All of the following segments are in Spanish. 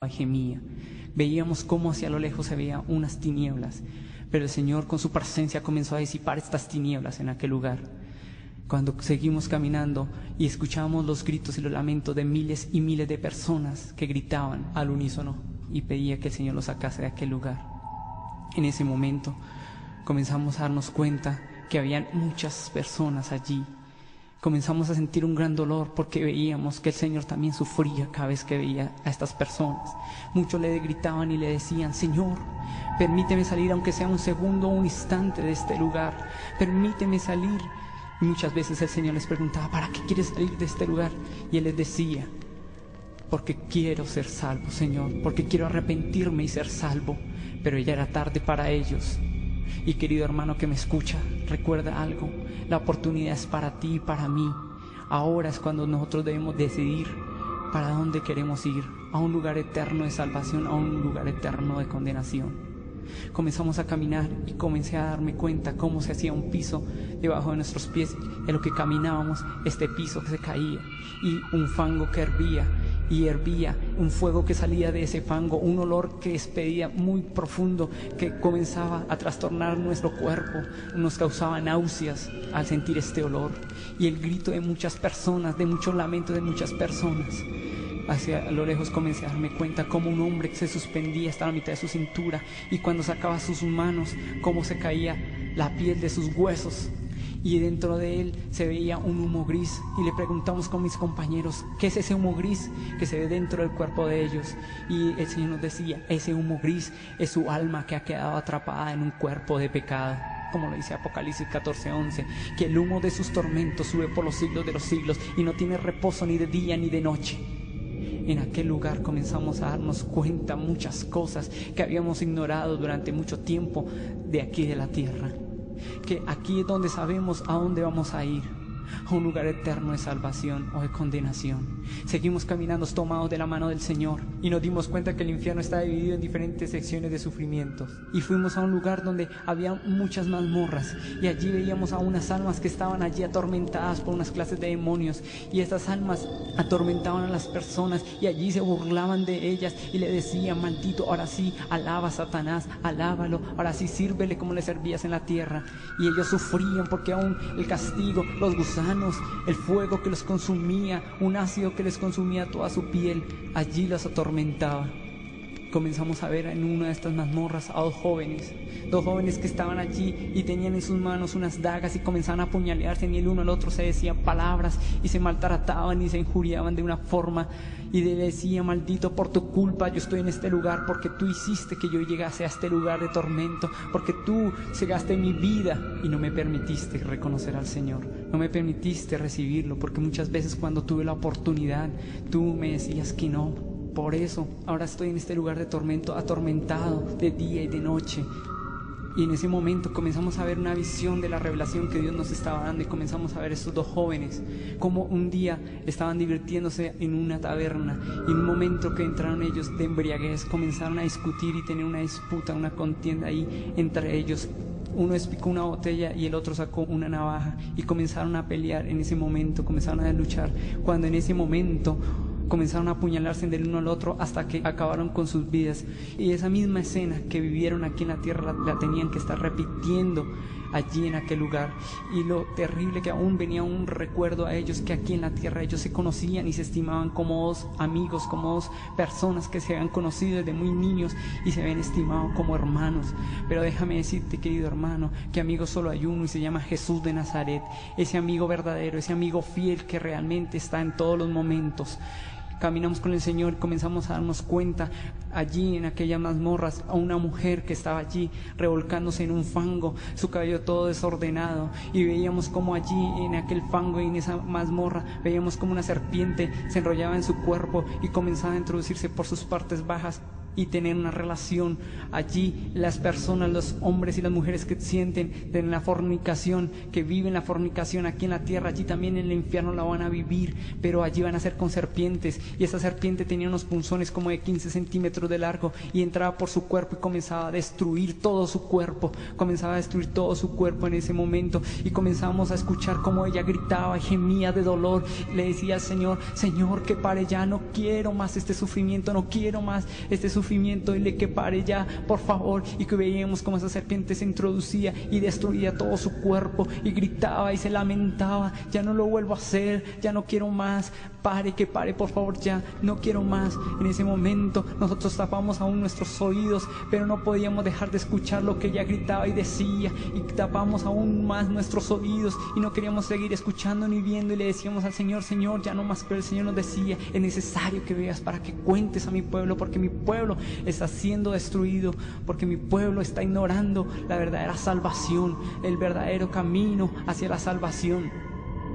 gemía. Veíamos cómo hacia lo lejos se veían unas tinieblas, pero el Señor con su presencia comenzó a disipar estas tinieblas en aquel lugar. Cuando seguimos caminando y escuchamos los gritos y los lamentos de miles y miles de personas que gritaban al unísono y pedía que el Señor los sacase de aquel lugar. En ese momento comenzamos a darnos cuenta que habían muchas personas allí. Comenzamos a sentir un gran dolor porque veíamos que el Señor también sufría cada vez que veía a estas personas. Muchos le gritaban y le decían: Señor, permíteme salir aunque sea un segundo o un instante de este lugar, permíteme salir. Y muchas veces el Señor les preguntaba: ¿para qué quieres salir de este lugar? Y Él les decía: porque quiero ser salvo, Señor, porque quiero arrepentirme y ser salvo. Pero ya era tarde para ellos. Y querido hermano que me escucha, recuerda algo: la oportunidad es para ti y para mí. Ahora es cuando nosotros debemos decidir para dónde queremos ir: a un lugar eterno de salvación, a un lugar eterno de condenación. Comenzamos a caminar y comencé a darme cuenta cómo se hacía un piso debajo de nuestros pies. En lo que caminábamos, este piso que se caía y un fango que hervía y hervía, un fuego que salía de ese fango, un olor que despedía muy profundo, que comenzaba a trastornar nuestro cuerpo, nos causaba náuseas al sentir este olor, y el grito de muchas personas, de muchos lamentos de muchas personas. Hacia lo lejos comencé a darme cuenta cómo un hombre que se suspendía hasta la mitad de su cintura, y cuando sacaba sus manos, cómo se caía la piel de sus huesos, y dentro de él se veía un humo gris. Y le preguntamos con mis compañeros: ¿qué es ese humo gris que se ve dentro del cuerpo de ellos? Y el Señor nos decía: ese humo gris es su alma que ha quedado atrapada en un cuerpo de pecado, como lo dice Apocalipsis 14:11, que el humo de sus tormentos sube por los siglos de los siglos y no tiene reposo ni de día ni de noche. En aquel lugar comenzamos a darnos cuenta muchas cosas que habíamos ignorado durante mucho tiempo de aquí de la tierra. Que aquí es donde sabemos a dónde vamos a ir: a un lugar eterno de salvación o de condenación. Seguimos caminando tomados de la mano del Señor y nos dimos cuenta que el infierno está dividido en diferentes secciones de sufrimientos. Y fuimos a un lugar donde había muchas mazmorras, y allí veíamos a unas almas que estaban allí atormentadas por unas clases de demonios, y estas almas atormentaban a las personas y allí se burlaban de ellas y le decían: maldito, ahora sí, alaba a Satanás, alábalo, ahora sí, sírvele como le servías en la tierra. Y ellos sufrían porque aún el castigo, los gusanos, el fuego que los consumía, un ácido que les consumía toda su piel, allí los atormentaba. Comenzamos a ver en una de estas mazmorras a dos jóvenes que estaban allí y tenían en sus manos unas dagas y comenzaban a apuñalearse, y el uno al otro se decían palabras y se maltrataban y se injuriaban de una forma, y le decía: maldito, por tu culpa yo estoy en este lugar, porque tú hiciste que yo llegase a este lugar de tormento, porque tú cegaste mi vida y no me permitiste reconocer al Señor, no me permitiste recibirlo, porque muchas veces cuando tuve la oportunidad tú me decías que no. Por eso ahora estoy en este lugar de tormento, atormentado de día y de noche. Y en ese momento comenzamos a ver una visión de la revelación que Dios nos estaba dando, y comenzamos a ver estos dos jóvenes como un día estaban divirtiéndose en una taberna, y en un momento que entraron ellos de embriaguez comenzaron a discutir y tener una disputa, una contienda ahí entre ellos. Uno despicó una botella y el otro sacó una navaja y comenzaron a pelear. En ese momento comenzaron a luchar, cuando en ese momento comenzaron a apuñalarse del uno al otro hasta que acabaron con sus vidas. Y esa misma escena que vivieron aquí en la tierra la tenían que estar repitiendo allí en aquel lugar. Y lo terrible que aún venía un recuerdo a ellos, que aquí en la tierra ellos se conocían y se estimaban como dos amigos, como dos personas que se habían conocido desde muy niños y se habían estimado como hermanos. Pero déjame decirte, querido hermano, que amigo solo hay uno, y se llama Jesús de Nazaret. Ese amigo verdadero, ese amigo fiel que realmente está en todos los momentos. Caminamos con el Señor y comenzamos a darnos cuenta allí en aquellas mazmorras a una mujer que estaba allí revolcándose en un fango, su cabello todo desordenado, y veíamos como allí en aquel fango y en esa mazmorra veíamos como una serpiente se enrollaba en su cuerpo y comenzaba a introducirse por sus partes bajas y tener una relación. Allí las personas, los hombres y las mujeres que sienten de la fornicación, que viven la fornicación aquí en la tierra, allí también en el infierno la van a vivir, pero allí van a ser con serpientes, y esa serpiente tenía unos punzones como de 15 centímetros de largo y entraba por su cuerpo y comenzaba a destruir todo su cuerpo, en ese momento, y comenzamos a escuchar cómo ella gritaba y gemía de dolor, le decía al Señor: Señor, que pare ya, no quiero más este sufrimiento, no quiero más este sufrimiento, dile que pare ya, por favor. Y que veíamos cómo esa serpiente se introducía y destruía todo su cuerpo, y gritaba y se lamentaba: ya no lo vuelvo a hacer, ya no quiero más, pare, que pare, por favor, ya no quiero más. En ese momento nosotros tapamos aún nuestros oídos, pero no podíamos dejar de escuchar lo que ella gritaba y decía, y tapamos aún más nuestros oídos y no queríamos seguir escuchando ni viendo, y le decíamos al Señor: Señor, ya no más. Pero el Señor nos decía: es necesario que veas para que cuentes a mi pueblo, porque mi pueblo está siendo destruido, porque mi pueblo está ignorando la verdadera salvación, el verdadero camino hacia la salvación.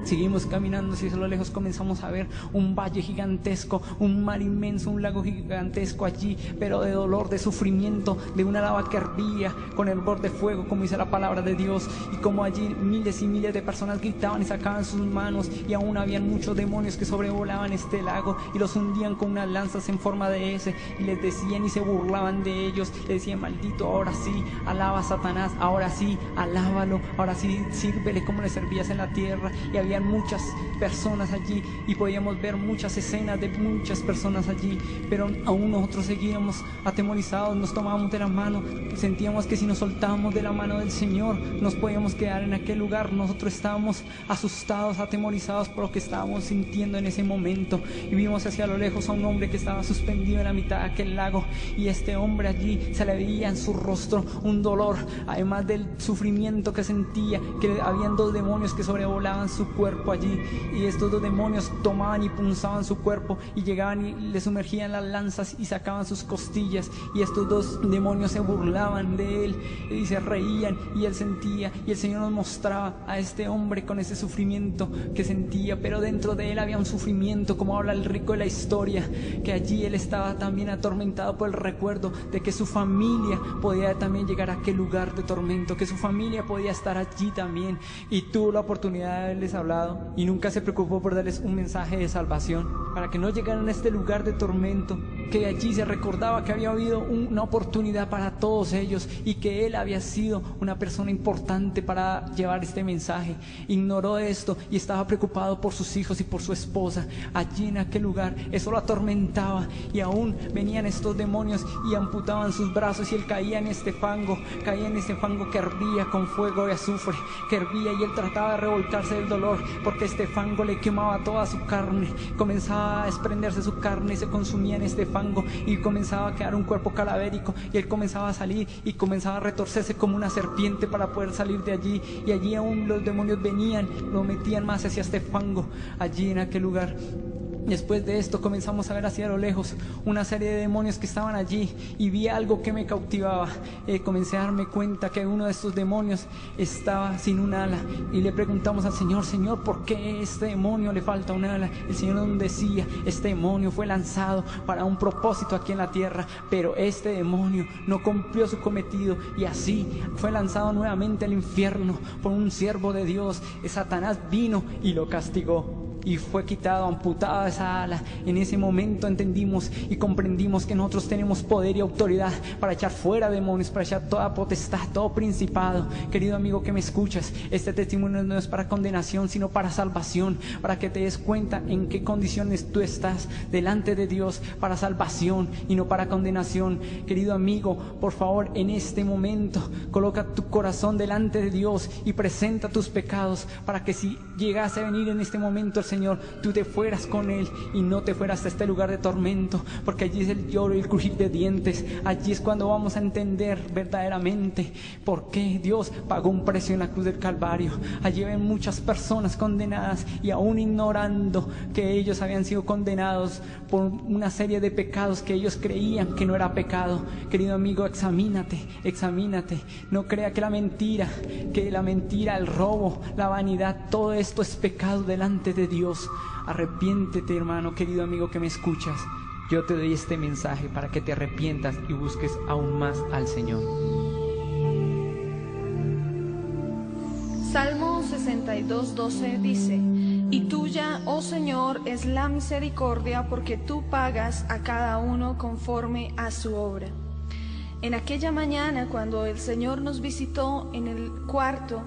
Seguimos caminando, y a lo lejos comenzamos a ver un valle gigantesco, un mar inmenso, un lago gigantesco allí, pero de dolor, de sufrimiento, de una lava que hervía con hervor de fuego, como dice la palabra de Dios, y como allí miles y miles de personas gritaban y sacaban sus manos, y aún habían muchos demonios que sobrevolaban este lago y los hundían con unas lanzas en forma de S, y les decían y se burlaban de ellos, les decían: maldito, ahora sí, alaba a Satanás, ahora sí, alábalo, ahora sí, sírvele como le servías en la tierra. Y había muchas personas allí y podíamos ver muchas escenas de muchas personas allí, pero aún nosotros seguíamos atemorizados, nos tomábamos de la mano, sentíamos que si nos soltábamos de la mano del Señor nos podíamos quedar en aquel lugar. Nosotros estábamos asustados, atemorizados por lo que estábamos sintiendo en ese momento, y vimos hacia lo lejos a un hombre que estaba suspendido en la mitad de aquel lago, y este hombre allí se le veía en su rostro un dolor, además del sufrimiento que sentía, que habían dos demonios que sobrevolaban su cuerpo allí, y estos dos demonios tomaban y punzaban su cuerpo y llegaban y le sumergían las lanzas y sacaban sus costillas, y estos dos demonios se burlaban de él y se reían, y él sentía, y el Señor nos mostraba a este hombre con ese sufrimiento que sentía, pero dentro de él había un sufrimiento, como habla el rico de la historia, que allí él estaba también atormentado por el recuerdo de que su familia podía también llegar a aquel lugar de tormento, que su familia podía estar allí también, y tuvo la oportunidad de haberles hablado y nunca se preocupó por darles un mensaje de salvación para que no llegaran a este lugar de tormento, que allí se recordaba que había habido una oportunidad para todos ellos y que él había sido una persona importante para llevar este mensaje. Ignoró esto y estaba preocupado por sus hijos y por su esposa allí en aquel lugar. Eso lo atormentaba, y aún venían estos demonios y amputaban sus brazos, y él caía en este fango que hervía con fuego de azufre, que hervía, y él trataba de revolcarse del dolor porque este fango le quemaba toda su carne, comenzaba a desprenderse su carne y se consumía en este fango, y comenzaba a quedar un cuerpo cadavérico, y él comenzaba a salir y comenzaba a retorcerse como una serpiente para poder salir de allí, y allí aún los demonios venían, lo metían más hacia este fango allí en aquel lugar. Después de esto comenzamos a ver hacia lo lejos una serie de demonios que estaban allí, y vi algo que me cautivaba. Comencé a darme cuenta que uno de estos demonios estaba sin un ala, y le preguntamos al Señor: Señor, ¿por qué a este demonio le falta un ala? El Señor nos decía: este demonio fue lanzado para un propósito aquí en la tierra, pero este demonio no cumplió su cometido, y así fue lanzado nuevamente al infierno por un siervo de Dios. Satanás vino y lo castigó, y fue quitado, amputada esa ala. En ese momento entendimos y comprendimos que nosotros tenemos poder y autoridad para echar fuera demonios, para echar toda potestad, todo principado. Querido amigo que me escuchas, este testimonio no es para condenación, sino para salvación, para que te des cuenta en qué condiciones tú estás delante de Dios, para salvación y no para condenación. Querido amigo, por favor, en este momento coloca tu corazón delante de Dios y presenta tus pecados, para que si llegase a venir en este momento el Señor, tú te fueras con Él y no te fueras a este lugar de tormento, porque allí es el lloro y el crujir de dientes. Allí es cuando vamos a entender verdaderamente por qué Dios pagó un precio en la cruz del Calvario. Allí ven muchas personas condenadas, y aún ignorando que ellos habían sido condenados por una serie de pecados que ellos creían que no era pecado. Querido amigo, examínate. No crea que la mentira, el robo, la vanidad, todo esto es pecado delante de Dios. Arrepiéntete, hermano, querido amigo que me escuchas. Yo te doy este mensaje para que te arrepientas y busques aún más al Señor. Salmo 62:12 dice: Y tuya, oh Señor, es la misericordia, porque tú pagas a cada uno conforme a su obra. En aquella mañana, cuando el Señor nos visitó en el cuarto,